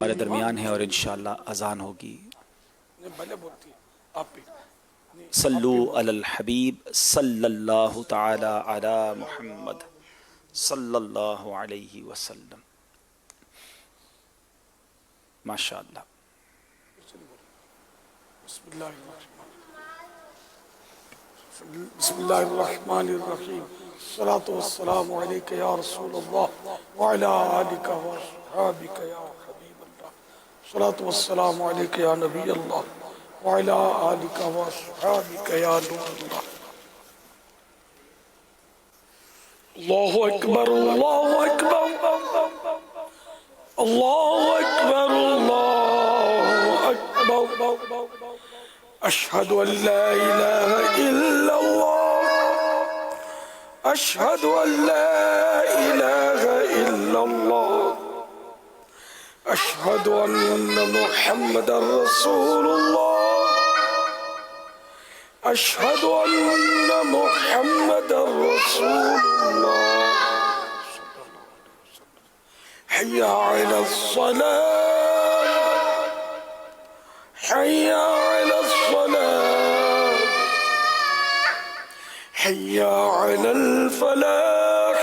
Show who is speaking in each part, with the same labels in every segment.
Speaker 1: ہمارے درمیان ہے اور انشاءاللہ اذان ہوگی۔ صلو علی الحبیب صلی اللہ تعالی علی محمد صلی اللہ علیہ وسلم۔ ماشاءاللہ۔
Speaker 2: بسم اللہ الرحمن الرحیم۔ الصلاة والسلام علیکہ یا رسول اللہ وعلی آلک واصحابک یا حبیب اللہ۔ الصلاة والسلام علیکہ یا نبی اللہ وعلی آلک واصحابک یا نور اللہ۔ اللہ اکبر اللہ اکبر اللہ اکبر اللہ اکبر۔ اشہد ان لا الہ الا اللہ اشہد ان لا الہ الا اللہ اشہد ان محمد رسول اللہ اشہد ان محمد رسول اللہ۔ حی علی الصلاة حی علی الصلاة حی علی الفلاح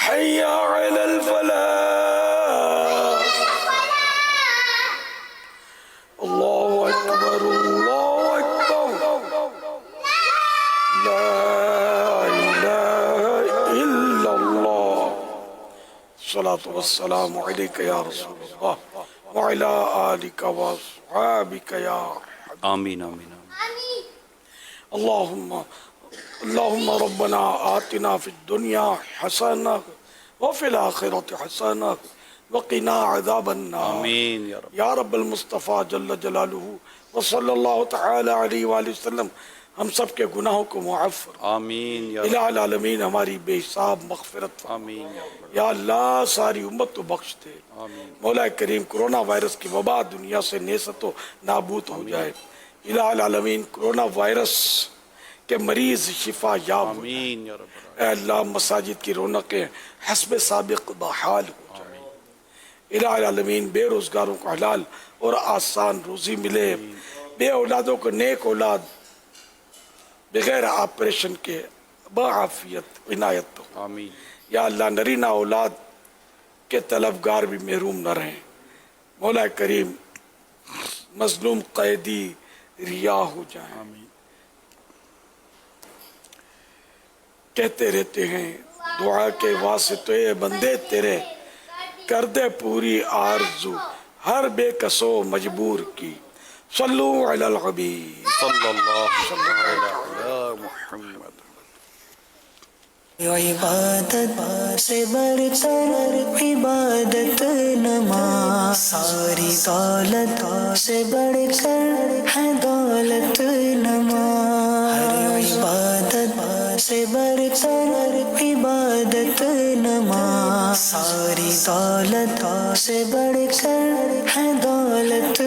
Speaker 2: حی علی الفلاح۔ اللہ اکبر اللہ اکبر لا الہ الا اللہ۔ الصلاة والسلام علیکہ یا رسول اللہ وعلی آلک واصحابک یا حبیب۔
Speaker 1: آمین آمین۔
Speaker 2: اللہم ربنا آتنا فی الدنیا حسنہ وفی الآخرۃ حسنہ وقنا عذاب النار۔
Speaker 1: آمین یا رب۔
Speaker 2: یا رب المصطفیٰ جل جلالہ وصلی اللہ تعالی علیہ وآلہ وسلم ہم سب کے گناہوں کو معاف فرما۔
Speaker 1: آمین یا رب۔
Speaker 2: الہ العالمین ہماری بے حساب مغفرت فرما۔
Speaker 1: آمین یا رب۔
Speaker 2: یا اللہ ساری امت کو بخش دے۔
Speaker 1: آمین۔
Speaker 2: مولا کریم کرونا وائرس کی وبا دنیا سے نیست و نابود ہو جائے۔ الہ العالمین کرونا وائرس کے مریض شفا یاب ہو جائے۔
Speaker 1: آمین یا رب۔
Speaker 2: اے اللہ مساجد کی رونقیں حسب سابق بحال ہو جائے۔ الہ العالمین بے روزگاروں کو حلال اور آسان روزی ملے، بے اولادوں کو نیک اولاد بغیر آپریشن کے بعافیت عنایت ہو۔
Speaker 1: آمین۔
Speaker 2: یا اللہ نرینہ اولاد کے طلبگار بھی محروم نہ رہیں۔ مولا کریم مظلوم قیدی رہا ہو جائیں۔
Speaker 1: آمین۔
Speaker 2: کہتے رہتے ہیں دعا کے واسطے بندے تیرے، کر دے پوری آرزو ہر بے کسو مجبور کی۔ صلو علی الحبیب
Speaker 1: صلی اللہ علیہ محمد۔
Speaker 3: عبادت سے برتر عبادت نماز، ساری دولت سے بڑھ کر ہے دولت نماز، ہر عبادت سے برتر عبادت نماز، ساری دولت سے بڑھ کر ہے دولت